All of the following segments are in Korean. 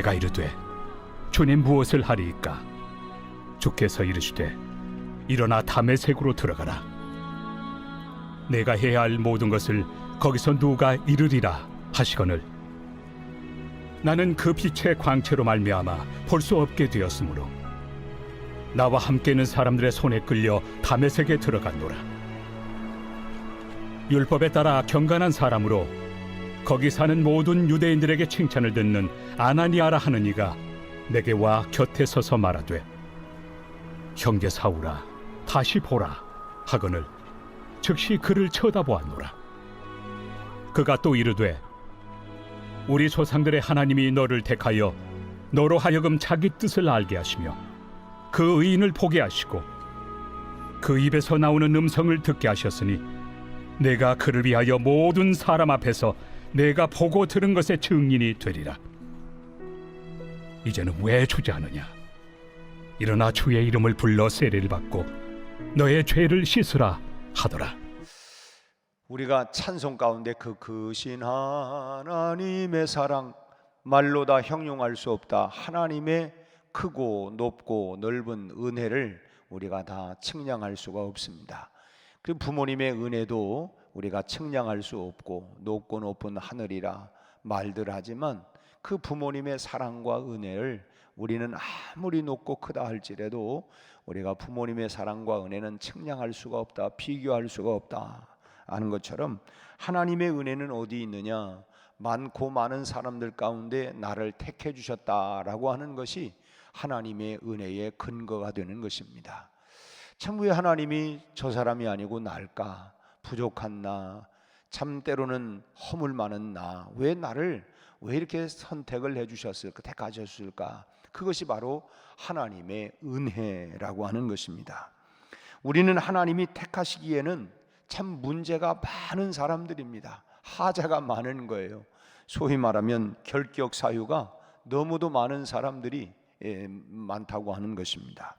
내가 이르되 주님 무엇을 하리이까? 주께서 이르시되 일어나 다메섹으로 들어가라. 내가 해야 할 모든 것을 거기서 누가 이르리라 하시거늘 나는 그 빛의 광채로 말미암아 볼 수 없게 되었으므로 나와 함께 있는 사람들의 손에 끌려 다메섹에 들어갔노라. 율법에 따라 경건한 사람으로 거기 사는 모든 유대인들에게 칭찬을 듣는 아나니아라 하는 이가 내게 와 곁에 서서 말하되 형제 사울아 다시 보라 하거늘 즉시 그를 쳐다보았노라. 그가 또 이르되 우리 조상들의 하나님이 너를 택하여 너로 하여금 자기 뜻을 알게 하시며 그 의인을 보게 하시고 그 입에서 나오는 음성을 듣게 하셨으니 내가 그를 위하여 모든 사람 앞에서 내가 보고 들은 것의 증인이 되리라. 이제는 왜 주저하느냐? 일어나 주의 이름을 불러 세례를 받고 너의 죄를 씻으라 하더라. 우리가 찬송 가운데 그 크신 하나님의 사랑 말로 다 형용할 수 없다. 하나님의 크고 높고 넓은 은혜를 우리가 다 측량할 수가 없습니다. 그 부모님의 은혜도 우리가 측량할 수 없고 높고 높은 하늘이라 말들 하지만 그 부모님의 사랑과 은혜를 우리는 아무리 높고 크다 할지라도 우리가 부모님의 사랑과 은혜는 측량할 수가 없다, 비교할 수가 없다 하는 것처럼 하나님의 은혜는 어디 있느냐? 많고 많은 사람들 가운데 나를 택해 주셨다라고 하는 것이 하나님의 은혜의 근거가 되는 것입니다. 참 왜 하나님이 저 사람이 아니고 날까? 부족한 나, 참 때로는 허물 많은 나, 왜 나를 왜 이렇게 선택을 해주셨을까? 택하셨을까? 그것이 바로 하나님의 은혜라고 하는 것입니다. 우리는 하나님이 택하시기에는 참 문제가 많은 사람들입니다. 하자가 많은 거예요. 소위 말하면 결격 사유가 너무도 많은 사람들이 많다고 하는 것입니다.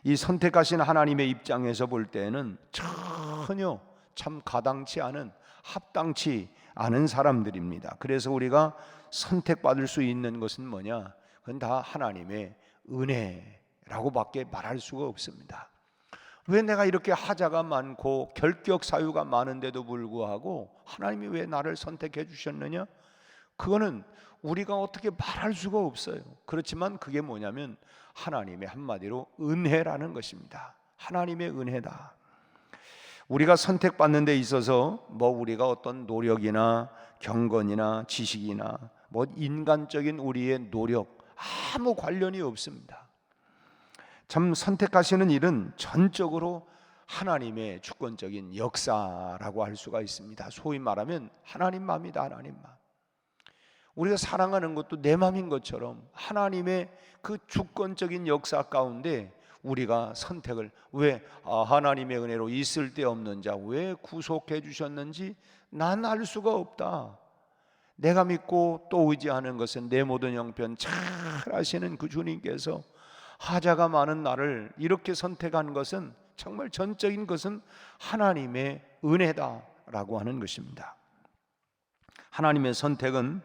이 선택하신 하나님의 입장에서 볼 때는 전혀 참 가당치 않은, 합당치 않은 사람들입니다. 그래서 우리가 선택받을 수 있는 것은 뭐냐? 그건 다 하나님의 은혜라고밖에 말할 수가 없습니다. 왜 내가 이렇게 하자가 많고 결격 사유가 많은데도 불구하고 하나님이 왜 나를 선택해 주셨느냐? 그거는 우리가 어떻게 말할 수가 없어요. 그렇지만 그게 뭐냐면 하나님의 한마디로 은혜라는 것입니다. 하나님의 은혜다. 우리가 선택받는 데 있어서 우리가 어떤 노력이나 경건이나 지식이나 인간적인 우리의 노력 아무 관련이 없습니다. 참 선택하시는 일은 전적으로 하나님의 주권적인 역사라고 할 수가 있습니다. 소위 말하면 하나님 마음이다. 하나님 마음. 우리가 사랑하는 것도 내 마음인 것처럼 하나님의 그 주권적인 역사 가운데 우리가 선택을 왜 하나님의 은혜로 있을 데 없는 자 왜 구속해 주셨는지 난 알 수가 없다. 내가 믿고 또 의지하는 것은 내 모든 형편 잘 아시는 그 주님께서 하자가 많은 나를 이렇게 선택한 것은 정말 전적인 것은 하나님의 은혜다라고 하는 것입니다. 하나님의 선택은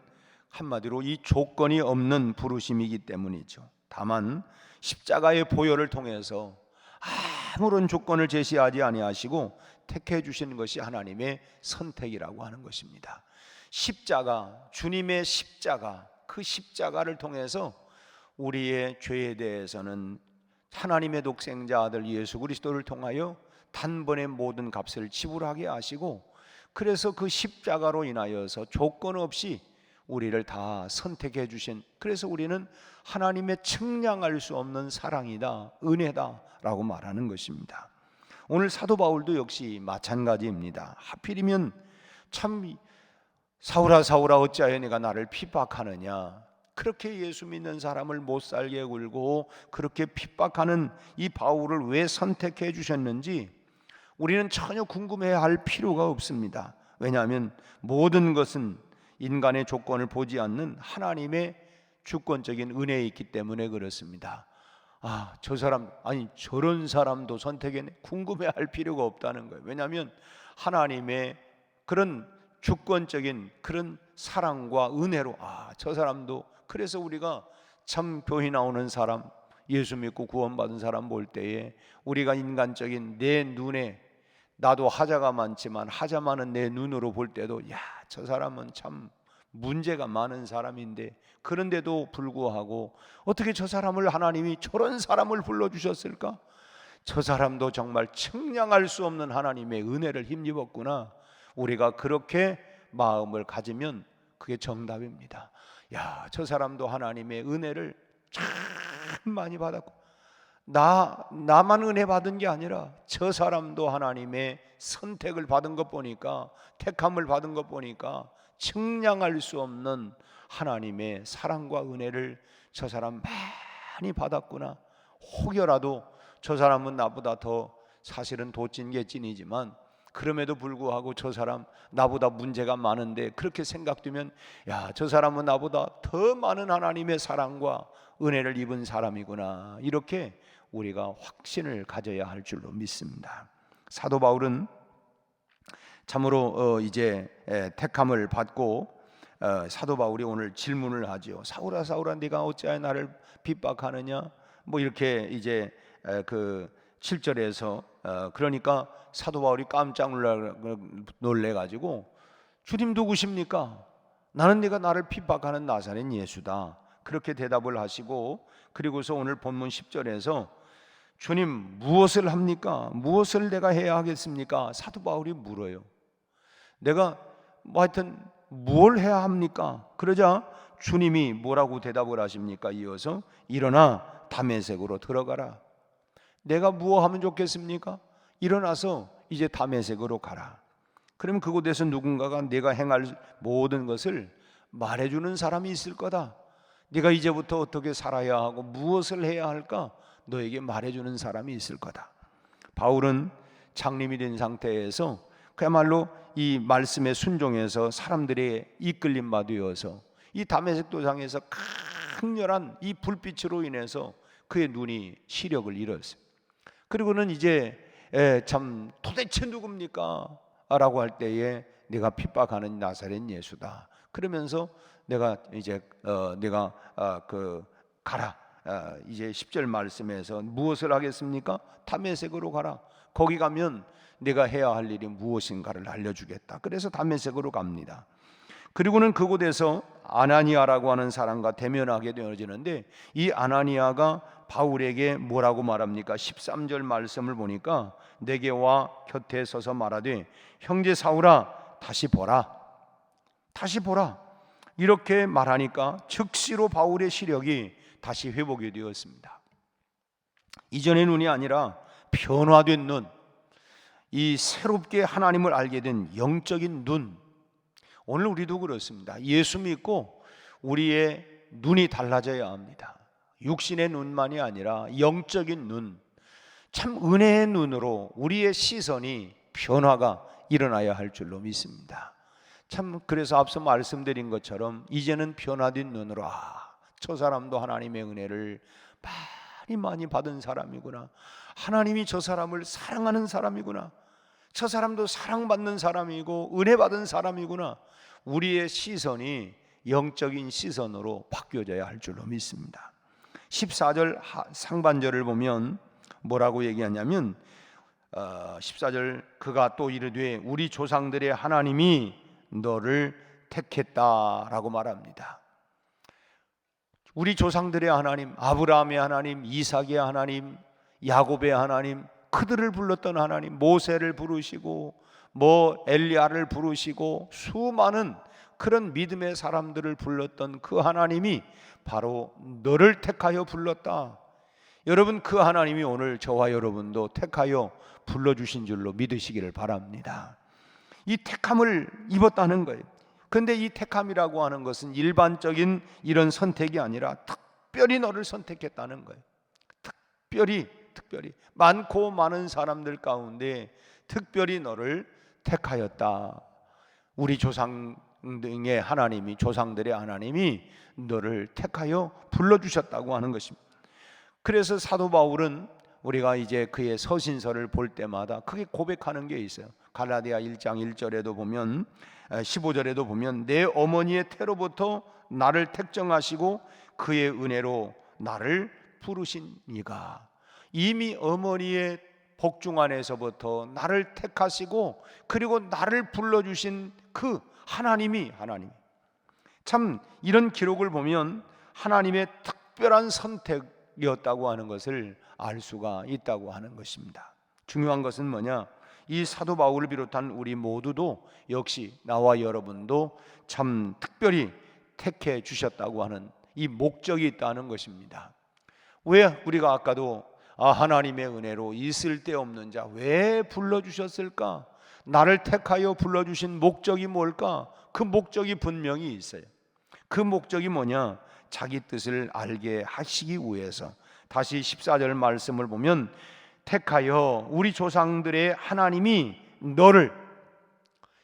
한마디로 이 조건이 없는 부르심이기 때문이죠. 다만 십자가의 보혈을 통해서 아무런 조건을 제시하지 아니하시고 택해 주시는 것이 하나님의 선택이라고 하는 것입니다. 십자가, 주님의 십자가, 그 십자가를 통해서 우리의 죄에 대해서는 하나님의 독생자 아들 예수 그리스도를 통하여 단번에 모든 값을 지불하게 하시고 그래서 그 십자가로 인하여서 조건 없이 우리를 다 선택해 주신, 그래서 우리는 하나님의 측량할 수 없는 사랑이다, 은혜다 라고 말하는 것입니다. 오늘 사도 바울도 역시 마찬가지입니다. 하필이면 참 사울아 사울아 어찌하여 네가 나를 핍박하느냐, 그렇게 예수 믿는 사람을 못 살게 굴고 그렇게 핍박하는 이 바울을 왜 선택해 주셨는지 우리는 전혀 궁금해야 할 필요가 없습니다. 왜냐하면 모든 것은 인간의 조건을 보지 않는 하나님의 주권적인 은혜에 있기 때문에 그렇습니다. 저 사람, 아니 저런 사람도 선택해, 궁금해할 필요가 없다는 거예요. 왜냐하면 하나님의 그런 주권적인 그런 사랑과 은혜로 저 사람도 그래서 우리가 참 교회 나오는 사람, 예수 믿고 구원받은 사람 볼 때에 우리가 인간적인 내 눈에, 나도 하자가 많지만 하자 많은 내 눈으로 볼 때도 야, 저 사람은 참 문제가 많은 사람인데, 그런데도 불구하고 어떻게 저 사람을 하나님이 저런 사람을 불러주셨을까? 저 사람도 정말 측량할 수 없는 하나님의 은혜를 힘입었구나. 우리가 그렇게 마음을 가지면 그게 정답입니다. 야, 저 사람도 하나님의 은혜를 참 많이 받았고, 나만 은혜 받은 게 아니라 저 사람도 하나님의 선택을 받은 것 보니까, 택함을 받은 것 보니까 측량할 수 없는 하나님의 사랑과 은혜를 저 사람 많이 받았구나. 혹여라도 저 사람은 나보다 더 사실은 도찐 게 찐이지만 그럼에도 불구하고 저 사람 나보다 문제가 많은데, 그렇게 생각되면 야, 저 사람은 나보다 더 많은 하나님의 사랑과 은혜를 입은 사람이구나. 이렇게 우리가 확신을 가져야 할 줄로 믿습니다. 사도 바울은 참으로 이제 택함을 받고 사도 바울이 오늘 질문을 하죠. 사울아 사울아 네가 어찌하여 나를 핍박하느냐? 뭐 이렇게 이제 그 7절에서 그러니까 사도 바울이 깜짝 놀래가지고 주님 누구십니까? 나는 네가 나를 핍박하는 나사렛 예수다. 그렇게 대답을 하시고, 그리고서 오늘 본문 10절에서 주님 무엇을 합니까? 무엇을 내가 해야 하겠습니까? 사도 바울이 물어요. 내가 뭐 하여튼 뭘 해야 합니까? 그러자 주님이 뭐라고 대답을 하십니까? 이어서 일어나 다메섹으로 들어가라. 내가 무엇하면 좋겠습니까? 일어나서 이제 다메섹으로 가라. 그러면 그곳에서 누군가가 내가 행할 모든 것을 말해주는 사람이 있을 거다. 네가 이제부터 어떻게 살아야 하고 무엇을 해야 할까? 너에게 말해주는 사람이 있을 거다. 바울은 장님이 된 상태에서 그야말로 이 말씀에 순종해서 사람들의 이끌림 받으어서 이 다메섹 도상에서 강렬한 이 불빛으로 인해서 그의 눈이 시력을 잃었어요. 그리고는 이제 참 도대체 누굽니까? 라고 할 때에 내가 핍박하는 나사렛 예수다. 그러면서 내가 이제 가라. 이제 10절 말씀에서 무엇을 하겠습니까? 다메섹으로 가라. 거기 가면 내가 해야 할 일이 무엇인가를 알려주겠다. 그래서 다메섹으로 갑니다. 그리고는 그곳에서 아나니아라고 하는 사람과 대면하게 되어지는데, 이 아나니아가 바울에게 뭐라고 말합니까? 13절 말씀을 보니까 내게 와 곁에 서서 말하되 형제 사울아 다시 보라. 다시 보라. 이렇게 말하니까 즉시로 바울의 시력이 다시 회복이 되었습니다. 이전의 눈이 아니라 변화된 눈, 이 새롭게 하나님을 알게 된 영적인 눈. 오늘 우리도 그렇습니다. 예수 믿고 우리의 눈이 달라져야 합니다. 육신의 눈만이 아니라 영적인 눈, 참 은혜의 눈으로 우리의 시선이 변화가 일어나야 할 줄로 믿습니다. 참 그래서 앞서 말씀드린 것처럼 이제는 변화된 눈으로 저 사람도 하나님의 은혜를 많이 받은 사람이구나. 하나님이 저 사람을 사랑하는 사람이구나. 저 사람도 사랑받는 사람이고 은혜 받은 사람이구나. 우리의 시선이 영적인 시선으로 바뀌어져야 할 줄로 믿습니다. 14절 상반절을 보면 뭐라고 얘기하냐면 14절 그가 또 이르되 우리 조상들의 하나님이 너를 택했다라고 말합니다. 우리 조상들의 하나님, 아브라함의 하나님, 이삭의 하나님, 야곱의 하나님, 그들을 불렀던 하나님, 모세를 부르시고 엘리야를 부르시고 수많은 그런 믿음의 사람들을 불렀던 그 하나님이 바로 너를 택하여 불렀다. 여러분, 그 하나님이 오늘 저와 여러분도 택하여 불러주신 줄로 믿으시기를 바랍니다. 이 택함을 입었다는 거예요. 그런데 이 택함이라고 하는 것은 일반적인 이런 선택이 아니라 특별히 너를 선택했다는 거예요. 특별히 많고 많은 사람들 가운데 특별히 너를 택하였다. 우리 조상 등의 하나님이, 조상들의 하나님이 너를 택하여 불러주셨다고 하는 것입니다. 그래서 사도 바울은 우리가 이제 그의 서신서를 볼 때마다 크게 고백하는 게 있어요. 갈라디아 1장 1절에도 보면 15절에도 보면 내 어머니의 태로부터 나를 택정하시고 그의 은혜로 나를 부르신 이가, 이미 어머니의 복중 안에서부터 나를 택하시고 그리고 나를 불러주신 그 하나님이 참 이런 기록을 보면 하나님의 특별한 선택이었다고 하는 것을 알 수가 있다고 하는 것입니다. 중요한 것은 뭐냐? 이 사도 바울을 비롯한 우리 모두도 역시 나와 여러분도 참 특별히 택해 주셨다고 하는 이 목적이 있다는 것입니다. 왜 우리가 아까도 하나님의 은혜로 있을 데 없는 자 왜 불러주셨을까? 나를 택하여 불러주신 목적이 뭘까? 그 목적이 분명히 있어요. 그 목적이 뭐냐? 자기 뜻을 알게 하시기 위해서. 다시 14절 말씀을 보면 택하여 우리 조상들의 하나님이 너를,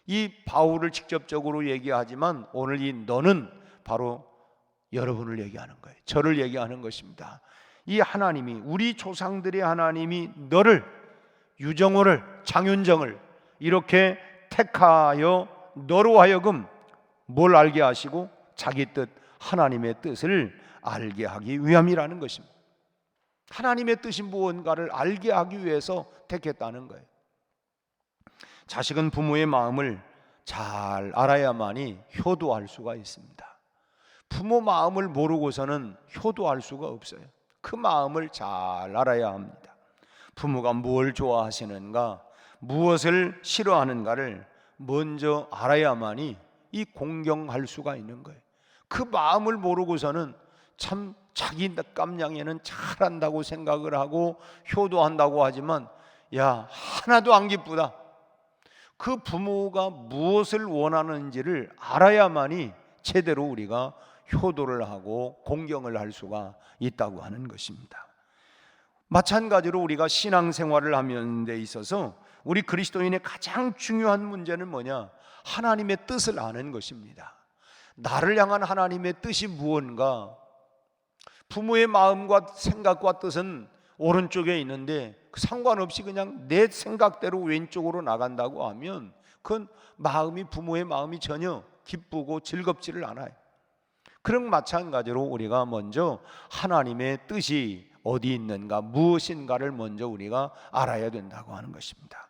이 바울을 직접적으로 얘기하지만 오늘 이 너는 바로 여러분을 얘기하는 거예요. 저를 얘기하는 것입니다. 이 하나님이, 우리 조상들의 하나님이 너를, 유정호를, 장윤정을 이렇게 택하여 너로 하여금 뭘 알게 하시고 자기 뜻, 하나님의 뜻을 알게 하기 위함이라는 것입니다. 하나님의 뜻이 무언가를 알게 하기 위해서 택했다는 거예요. 자식은 부모의 마음을 잘 알아야만이 효도할 수가 있습니다. 부모 마음을 모르고서는 효도할 수가 없어요. 그 마음을 잘 알아야 합니다. 부모가 뭘 좋아하시는가, 무엇을 싫어하는가를 먼저 알아야만이 이 공경할 수가 있는 거예요. 그 마음을 모르고서는 참 자기 깜냥에는 잘한다고 생각을 하고 효도한다고 하지만 하나도 안 기쁘다. 그 부모가 무엇을 원하는지를 알아야만이 제대로 우리가 효도를 하고 공경을 할 수가 있다고 하는 것입니다. 마찬가지로 우리가 신앙생활을 하는 데 있어서 우리 그리스도인의 가장 중요한 문제는 뭐냐? 하나님의 뜻을 아는 것입니다. 나를 향한 하나님의 뜻이 무언가. 부모의 마음과 생각과 뜻은 오른쪽에 있는데 상관없이 그냥 내 생각대로 왼쪽으로 나간다고 하면 그건 부모의 마음이 전혀 기쁘고 즐겁지를 않아요. 그런 마찬가지로 우리가 먼저 하나님의 뜻이 어디 있는가, 무엇인가를 먼저 우리가 알아야 된다고 하는 것입니다.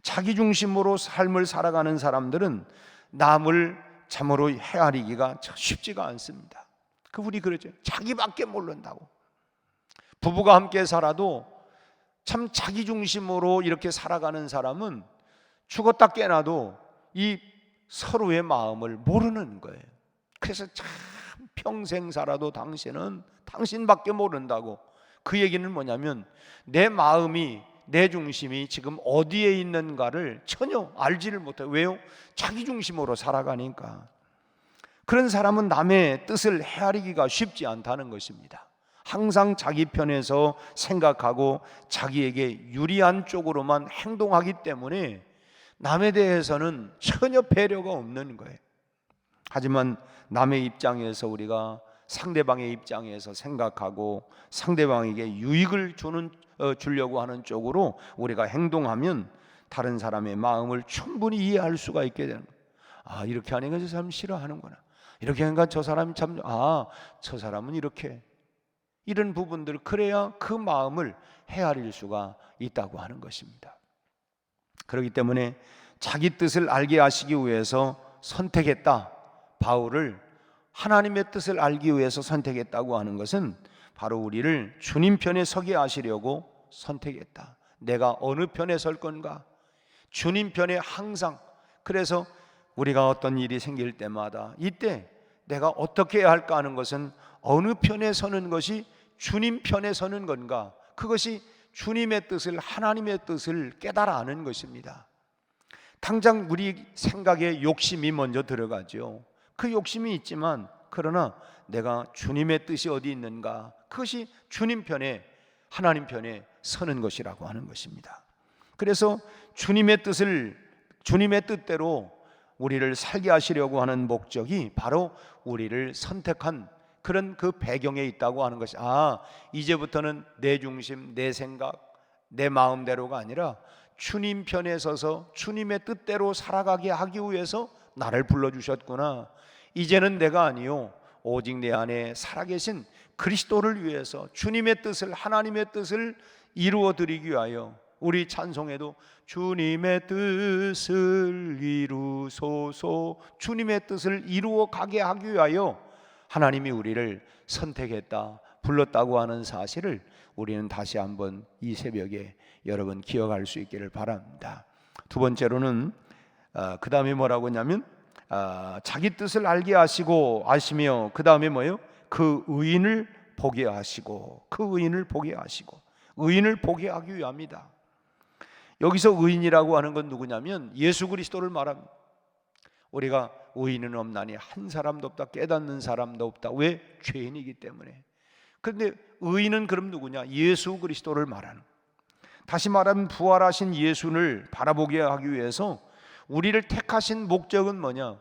자기 중심으로 삶을 살아가는 사람들은 남을 참으로 헤아리기가 쉽지가 않습니다. 우리 그러죠. 자기밖에 모른다고. 부부가 함께 살아도 참 자기 중심으로 이렇게 살아가는 사람은 죽었다 깨나도 이 서로의 마음을 모르는 거예요. 그래서 참 평생 살아도 당신은 당신밖에 모른다고. 그 얘기는 뭐냐면 내 마음이, 내 중심이 지금 어디에 있는가를 전혀 알지를 못해요. 왜요? 자기 중심으로 살아가니까. 그런 사람은 남의 뜻을 헤아리기가 쉽지 않다는 것입니다. 항상 자기 편에서 생각하고 자기에게 유리한 쪽으로만 행동하기 때문에 남에 대해서는 전혀 배려가 없는 거예요. 하지만 남의 입장에서 우리가 상대방의 입장에서 생각하고 상대방에게 유익을 주려고 하는 쪽으로 우리가 행동하면 다른 사람의 마음을 충분히 이해할 수가 있게 되는 거예요. 이렇게 하니까 저 사람 싫어하는구나. 이렇게 하니까 저 사람이 참 저 사람은 이렇게, 이런 부분들, 그래야 그 마음을 헤아릴 수가 있다고 하는 것입니다. 그렇기 때문에 자기 뜻을 알게 하시기 위해서 선택했다. 바울을 하나님의 뜻을 알기 위해서 선택했다고 하는 것은 바로 우리를 주님 편에 서게 하시려고 선택했다. 내가 어느 편에 설 건가? 주님 편에 항상. 그래서 우리가 어떤 일이 생길 때마다 이때 내가 어떻게 해야 할까 하는 것은 어느 편에 서는 것이 주님 편에 서는 건가? 그것이 주님의 뜻을, 하나님의 뜻을 깨달아 아는 것입니다. 당장 우리 생각에 욕심이 먼저 들어가죠. 그 욕심이 있지만 그러나 내가 주님의 뜻이 어디 있는가? 그것이 주님 편에, 하나님 편에 서는 것이라고 하는 것입니다. 그래서 주님의 뜻대로 우리를 살게 하시려고 하는 목적이 바로 우리를 선택한 그런 그 배경에 있다고 하는 것이, 이제부터는 내 중심, 내 생각, 내 마음대로가 아니라 주님 편에 서서 주님의 뜻대로 살아가게 하기 위해서 나를 불러주셨구나. 이제는 내가 아니요 오직 내 안에 살아계신 그리스도를 위해서 주님의 뜻을, 하나님의 뜻을 이루어 드리기 위하여, 우리 찬송에도 주님의 뜻을 이루소서, 주님의 뜻을 이루어 가게 하기 위하여 하나님이 우리를 선택했다, 불렀다고 하는 사실을 우리는 다시 한번 이 새벽에 여러분 기억할 수 있기를 바랍니다. 두 번째로는 그 다음에 뭐라고 하냐면 자기 뜻을 알게 하시고 아시며, 그 다음에 뭐예요? 그 의인을 보게 하시고, 그 의인을 보게 하시고, 의인을 보게 하기 위함이다. 여기서 의인이라고 하는 건 누구냐면 예수 그리스도를 말합니다. 우리가 의인은 없나니 한 사람도 없다, 깨닫는 사람도 없다. 왜? 죄인이기 때문에. 그런데 의인은 그럼 누구냐? 예수 그리스도를 말하는, 다시 말하면 부활하신 예수를 바라보게 하기 위해서 우리를 택하신 목적은 뭐냐?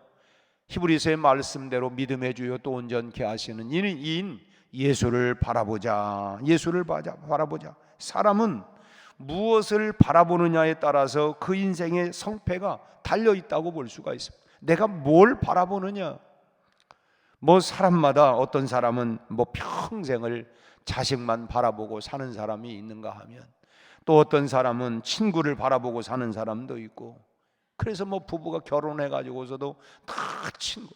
히브리서의 말씀대로 믿음의 주요 또 온전케 하시는 이인 예수를 바라보자. 예수를 바라보자. 사람은 무엇을 바라보느냐에 따라서 그 인생의 성패가 달려 있다고 볼 수가 있습니다. 내가 뭘 바라보느냐? 사람마다 어떤 사람은 평생을 자식만 바라보고 사는 사람이 있는가 하면, 또 어떤 사람은 친구를 바라보고 사는 사람도 있고, 그래서 부부가 결혼해 가지고서도 다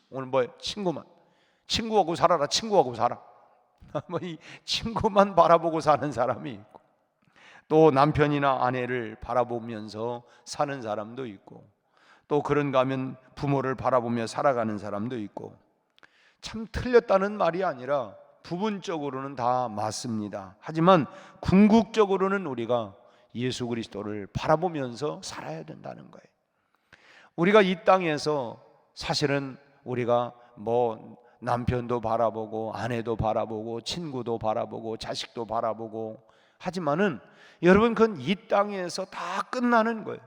오늘 친구하고 살아라, 친구하고 살아. 이 친구만 바라보고 사는 사람이 있고, 또 남편이나 아내를 바라보면서 사는 사람도 있고, 또 그런가 하면 부모를 바라보며 살아가는 사람도 있고, 참 틀렸다는 말이 아니라 부분적으로는 다 맞습니다. 하지만 궁극적으로는 우리가 예수 그리스도를 바라보면서 살아야 된다는 거예요. 우리가 이 땅에서 사실은 우리가 남편도 바라보고 아내도 바라보고 친구도 바라보고 자식도 바라보고 하지만은 여러분, 그건 이 땅에서 다 끝나는 거예요.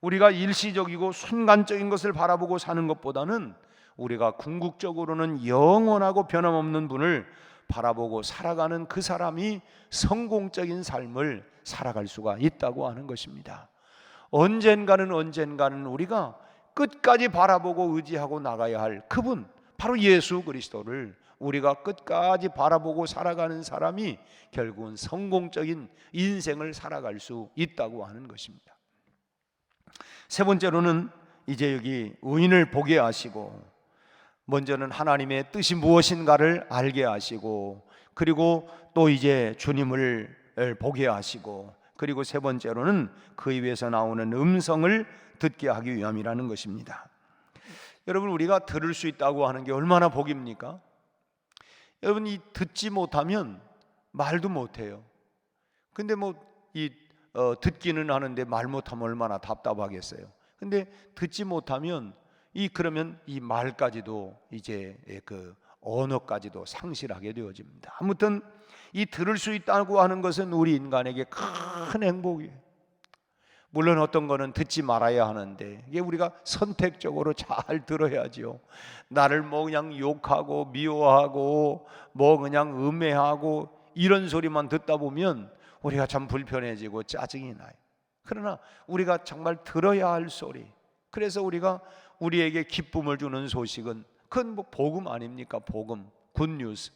우리가 일시적이고 순간적인 것을 바라보고 사는 것보다는 우리가 궁극적으로는 영원하고 변함없는 분을 바라보고 살아가는 그 사람이 성공적인 삶을 살아갈 수가 있다고 하는 것입니다. 언젠가는 우리가 끝까지 바라보고 의지하고 나가야 할 그분, 바로 예수 그리스도를 우리가 끝까지 바라보고 살아가는 사람이 결국은 성공적인 인생을 살아갈 수 있다고 하는 것입니다. 세 번째로는 이제 여기 의인을 보게 하시고, 먼저는 하나님의 뜻이 무엇인가를 알게 하시고, 그리고 또 이제 주님을 보게 하시고, 그리고 세 번째로는 그 입에서 나오는 음성을 듣게 하기 위함이라는 것입니다. 여러분, 우리가 들을 수 있다고 하는 게 얼마나 복입니까? 여러분, 이 듣지 못하면 말도 못해요. 근데 듣기는 하는데 말 못하면 얼마나 답답하겠어요. 근데 듣지 못하면 그러면 이 말까지도 이제 그 언어까지도 상실하게 되어집니다. 아무튼 이 들을 수 있다고 하는 것은 우리 인간에게 큰 행복이에요. 물론 어떤 거는 듣지 말아야 하는데 이게 우리가 선택적으로 잘 들어야지요. 나를 그냥 욕하고 미워하고 그냥 음해하고 이런 소리만 듣다 보면 우리가 참 불편해지고 짜증이 나요. 그러나 우리가 정말 들어야 할 소리, 그래서 우리에게 기쁨을 주는 소식은 그건 복음 아닙니까? 복음, 굿뉴스.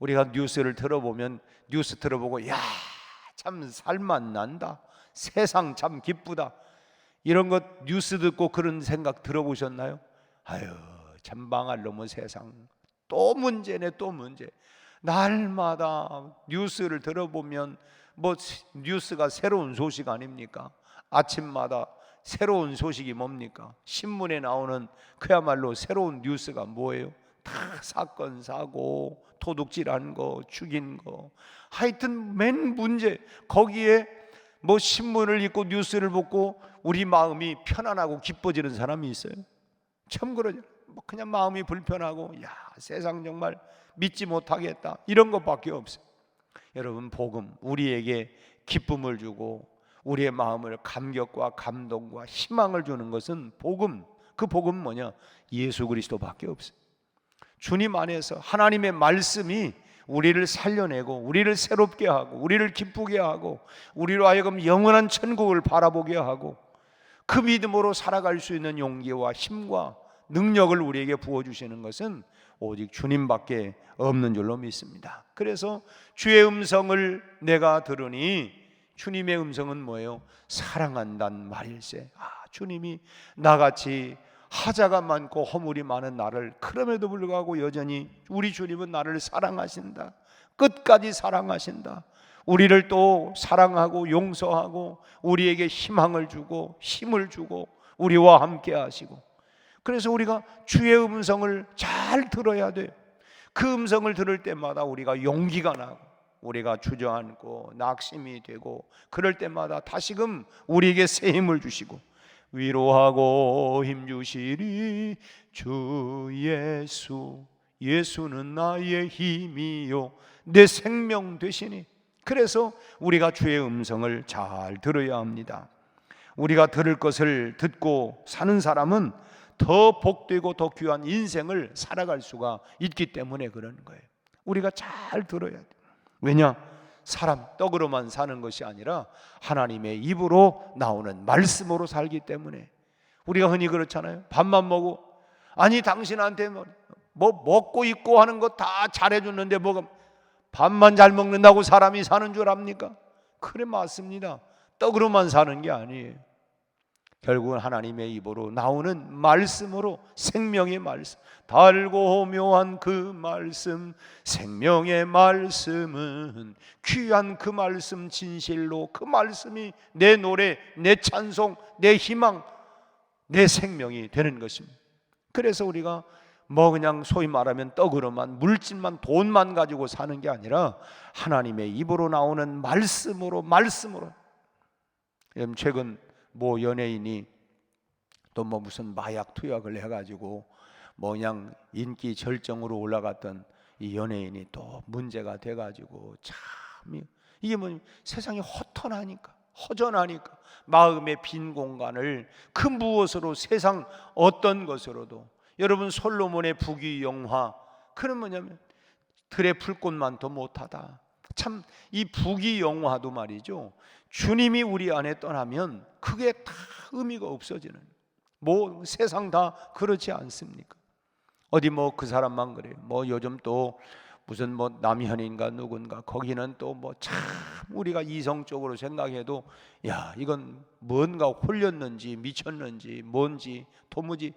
우리가 뉴스를 들어보면 뉴스 들어보고 참 살만 난다, 세상 참 기쁘다, 이런 것 뉴스 듣고 그런 생각 들어보셨나요? 참 망할 놈의 세상, 또 문제네 또 문제. 날마다 뉴스를 들어보면 뉴스가 새로운 소식 아닙니까? 아침마다 새로운 소식이 뭡니까? 신문에 나오는 그야말로 새로운 뉴스가 뭐예요? 다 사건 사고, 도둑질한 거, 죽인 거, 하여튼 맨 문제. 거기에 신문을 읽고 뉴스를 보고 우리 마음이 편안하고 기뻐지는 사람이 있어요? 참 그러죠. 그냥 마음이 불편하고 세상 정말 믿지 못하겠다, 이런 것밖에 없어요. 여러분, 복음, 우리에게 기쁨을 주고 우리의 마음을 감격과 감동과 희망을 주는 것은 복음. 그 복음은 뭐냐? 예수 그리스도밖에 없어요. 주님 안에서 하나님의 말씀이 우리를 살려내고 우리를 새롭게 하고 우리를 기쁘게 하고 우리로 하여금 영원한 천국을 바라보게 하고 그 믿음으로 살아갈 수 있는 용기와 힘과 능력을 우리에게 부어주시는 것은 오직 주님밖에 없는 줄로 믿습니다. 그래서 주의 음성을 내가 들으니, 주님의 음성은 뭐예요? 사랑한다는 말일세. 주님이 나같이 하자가 많고 허물이 많은 나를, 그럼에도 불구하고 여전히 우리 주님은 나를 사랑하신다. 끝까지 사랑하신다. 우리를 또 사랑하고 용서하고 우리에게 희망을 주고 힘을 주고 우리와 함께 하시고, 그래서 우리가 주의 음성을 잘 들어야 돼요. 그 음성을 들을 때마다 우리가 용기가 나고 우리가 주저앉고 낙심이 되고 그럴 때마다 다시금 우리에게 새 힘을 주시고 위로하고 힘주시리 주 예수, 예수는 나의 힘이요 내 생명 되시니. 그래서 우리가 주의 음성을 잘 들어야 합니다. 우리가 들을 것을 듣고 사는 사람은 더 복되고 더 귀한 인생을 살아갈 수가 있기 때문에 그러는 거예요. 우리가 잘 들어야 돼요. 왜냐? 사람 떡으로만 사는 것이 아니라 하나님의 입으로 나오는 말씀으로 살기 때문에. 우리가 흔히 그렇잖아요. 밥만 먹고, 아니 당신한테 뭐 먹고 입고 하는 거 다 잘해줬는데 뭐가 밥만 잘 먹는다고 사람이 사는 줄 압니까? 그래, 맞습니다. 떡으로만 사는 게 아니에요. 결국은 하나님의 입으로 나오는 말씀으로, 생명의 말씀, 달고 묘한 그 말씀, 생명의 말씀은 귀한 그 말씀, 진실로 그 말씀이 내 노래, 내 찬송, 내 희망, 내 생명이 되는 것입니다. 그래서 우리가 뭐 그냥 소위 말하면 떡으로만, 물질만, 돈만 가지고 사는 게 아니라 하나님의 입으로 나오는 말씀으로. 최근 뭐 연예인이 또 뭐 무슨 마약 투약을 해가지고 뭐 그냥 인기 절정으로 올라갔던 이 연예인이 또 문제가 돼가지고, 참 이게 뭐 세상이 허전하니까 마음의 빈 공간을 그 무엇으로, 세상 어떤 것으로도, 여러분 솔로몬의 부귀영화, 그런 뭐냐면 들의 풀꽃만 더 못하다. 참 이 부귀영화도 말이죠, 주님이 우리 안에 떠나면 그게 다 의미가 없어지는, 뭐 세상 다 그렇지 않습니까? 어디 뭐 그 사람만 그래요. 뭐 요즘 또 무슨 뭐 남현인가 누군가, 거기는 또 뭐 참 우리가 이성적으로 생각해도 야, 이건 뭔가 홀렸는지 미쳤는지 뭔지 도무지.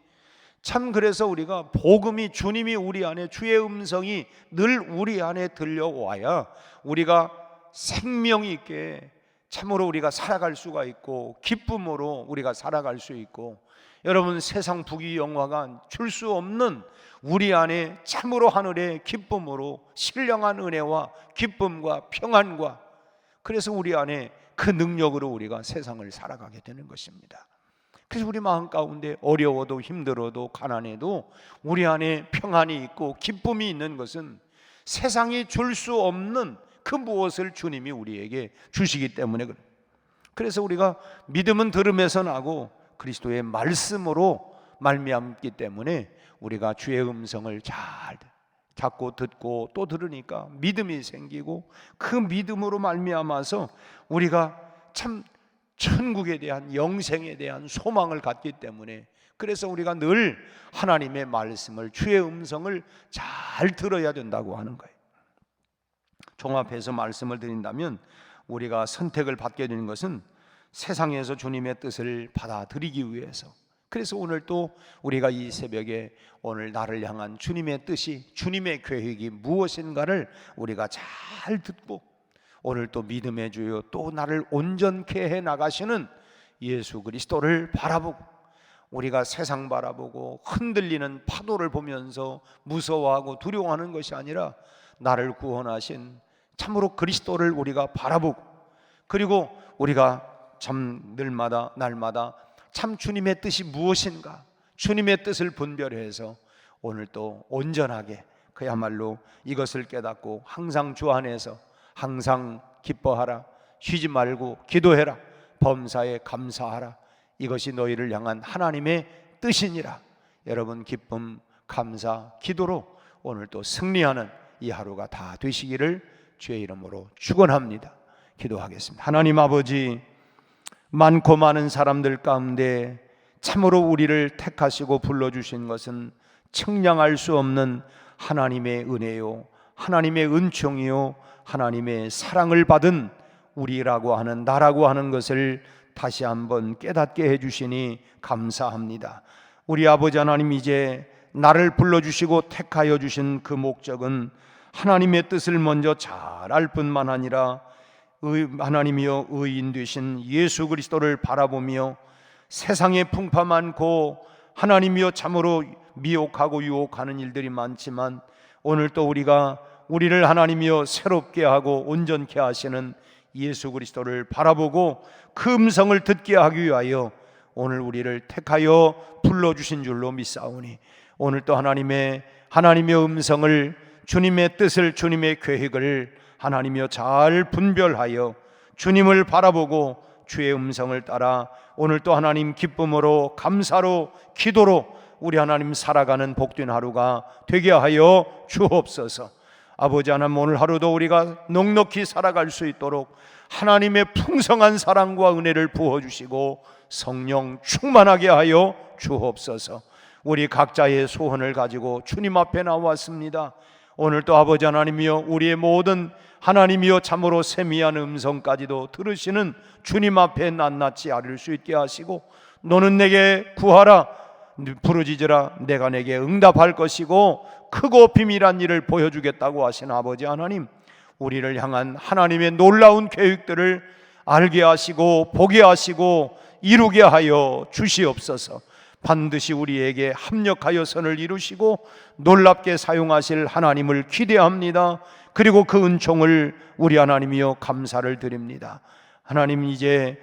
참, 그래서 우리가 복음이, 주님이 우리 안에, 주의 음성이 늘 우리 안에 들려와야 우리가 생명이 있게 참으로 우리가 살아갈 수가 있고 기쁨으로 우리가 살아갈 수 있고, 여러분 세상 부귀영화가 줄 수 없는 우리 안에 참으로 하늘의 기쁨으로 신령한 은혜와 기쁨과 평안과, 그래서 우리 안에 그 능력으로 우리가 세상을 살아가게 되는 것입니다. 그래서 우리 마음 가운데 어려워도 힘들어도 가난해도 우리 안에 평안이 있고 기쁨이 있는 것은 세상이 줄 수 없는 그 무엇을 주님이 우리에게 주시기 때문에 그래요. 그래서 우리가 믿음은 들음에서 나고 그리스도의 말씀으로 말미암기 때문에 우리가 주의 음성을 잘 자꾸 듣고 또 들으니까 믿음이 생기고, 그 믿음으로 말미암아서 우리가 참 천국에 대한, 영생에 대한 소망을 갖기 때문에, 그래서 우리가 늘 하나님의 말씀을, 주의 음성을 잘 들어야 된다고 하는 거예요. 종합해서 말씀을 드린다면 우리가 선택을 받게 되는 것은 세상에서 주님의 뜻을 받아들이기 위해서. 그래서 오늘 또 우리가 이 새벽에 오늘 나를 향한 주님의 뜻이, 주님의 계획이 무엇인가를 우리가 잘 듣고, 오늘 또 믿음의 주요 또 나를 온전케 해 나가시는 예수 그리스도를 바라보고, 우리가 세상 바라보고 흔들리는 파도를 보면서 무서워하고 두려워하는 것이 아니라 나를 구원하신 참으로 그리스도를 우리가 바라보고, 그리고 우리가 참 날마다 참 주님의 뜻이 무엇인가, 주님의 뜻을 분별해서 오늘 또 온전하게 그야말로 이것을 깨닫고 항상 주 안에서 항상 기뻐하라, 쉬지 말고 기도해라, 범사에 감사하라, 이것이 너희를 향한 하나님의 뜻이니라. 여러분 기쁨, 감사, 기도로 오늘 또 승리하는 이 하루가 다 되시기를 주의 이름으로 축원합니다. 기도하겠습니다. 하나님 아버지, 많고 많은 사람들 가운데 참으로 우리를 택하시고 불러주신 것은 측량할 수 없는 하나님의 은혜요, 하나님의 은총이요, 하나님의 사랑을 받은 우리라고 하는, 나라고 하는 것을 다시 한번 깨닫게 해주시니 감사합니다. 우리 아버지 하나님, 이제 나를 불러주시고 택하여 주신 그 목적은 하나님의 뜻을 먼저 잘 알 뿐만 아니라 하나님이여 의인 되신 예수 그리스도를 바라보며 세상에 풍파 많고 하나님이여 참으로 미혹하고 유혹하는 일들이 많지만 오늘 또 우리를 하나님이여 새롭게 하고 온전케 하시는 예수 그리스도를 바라보고 그 음성을 듣게 하기 위하여 오늘 우리를 택하여 불러주신 줄로 믿사오니 오늘 또 하나님의 음성을, 주님의 뜻을, 주님의 계획을 하나님이여 잘 분별하여 주님을 바라보고 주의 음성을 따라 오늘 또 하나님 기쁨으로, 감사로, 기도로 우리 하나님 살아가는 복된 하루가 되게 하여 주옵소서. 아버지 하나님, 오늘 하루도 우리가 넉넉히 살아갈 수 있도록 하나님의 풍성한 사랑과 은혜를 부어주시고 성령 충만하게 하여 주옵소서. 우리 각자의 소원을 가지고 주님 앞에 나왔습니다. 오늘 또 아버지 하나님이여 우리의 모든 하나님이여 참으로 세미한 음성까지도 들으시는 주님 앞에 낱낱이 아릴 수 있게 하시고 너는 내게 구하라, 부르짖으라, 내가 내게 응답할 것이고 크고 비밀한 일을 보여주겠다고 하신 아버지 하나님, 우리를 향한 하나님의 놀라운 계획들을 알게 하시고 보게 하시고 이루게 하여 주시옵소서. 반드시 우리에게 합력하여 선을 이루시고 놀랍게 사용하실 하나님을 기대합니다. 그리고 그 은총을 우리 하나님이여 감사를 드립니다. 하나님, 이제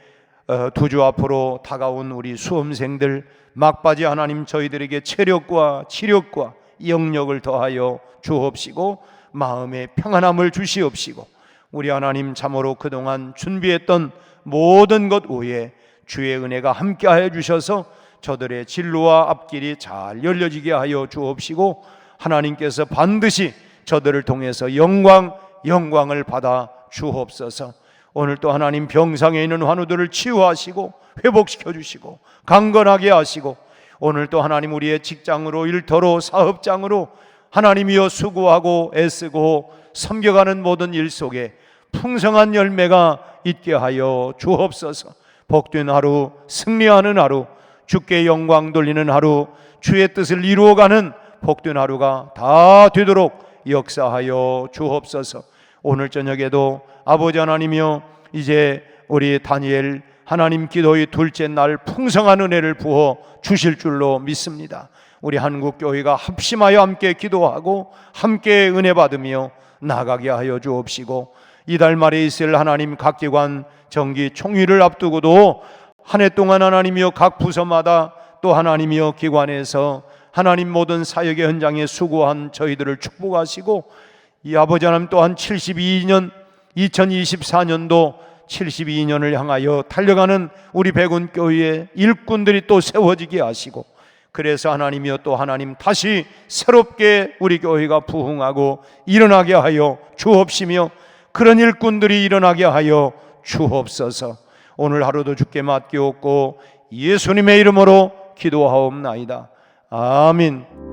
두 주 앞으로 다가온 우리 수험생들 막바지 하나님, 저희들에게 체력과 지력과 영력을 더하여 주옵시고 마음의 평안함을 주시옵시고 우리 하나님, 참으로 그동안 준비했던 모든 것 외에 주의 은혜가 함께하여 주셔서 저들의 진로와 앞길이 잘 열려지게 하여 주옵시고 하나님께서 반드시 저들을 통해서 영광을 받아 주옵소서. 오늘 또 하나님, 병상에 있는 환우들을 치유하시고 회복시켜 주시고 강건하게 하시고 오늘 또 하나님, 우리의 직장으로, 일터로, 사업장으로 하나님이여 수고하고 애쓰고 섬겨가는 모든 일 속에 풍성한 열매가 있게 하여 주옵소서. 복된 하루, 승리하는 하루, 주께 영광 돌리는 하루, 주의 뜻을 이루어가는 복된 하루가 다 되도록 역사하여 주옵소서. 오늘 저녁에도 아버지 하나님이여 이제 우리 다니엘 하나님 기도의 둘째 날 풍성한 은혜를 부어 주실 줄로 믿습니다. 우리 한국교회가 합심하여 함께 기도하고 함께 은혜 받으며 나가게 하여 주옵시고 이달 말에 있을 하나님 각 기관 정기 총회를 앞두고도 한 해 동안 하나님이여 각 부서마다 또 하나님이여 기관에서 하나님 모든 사역의 현장에 수고한 저희들을 축복하시고 이 아버지 하나님 또한 2024년도 72년을 향하여 달려가는 우리 백운교회의 일꾼들이 또 세워지게 하시고 그래서 하나님이여 또 하나님 다시 새롭게 우리 교회가 부흥하고 일어나게 하여 주옵시며 그런 일꾼들이 일어나게 하여 주옵소서. 오늘 하루도 주께 맡기옵고 예수님의 이름으로 기도하옵나이다. 아멘.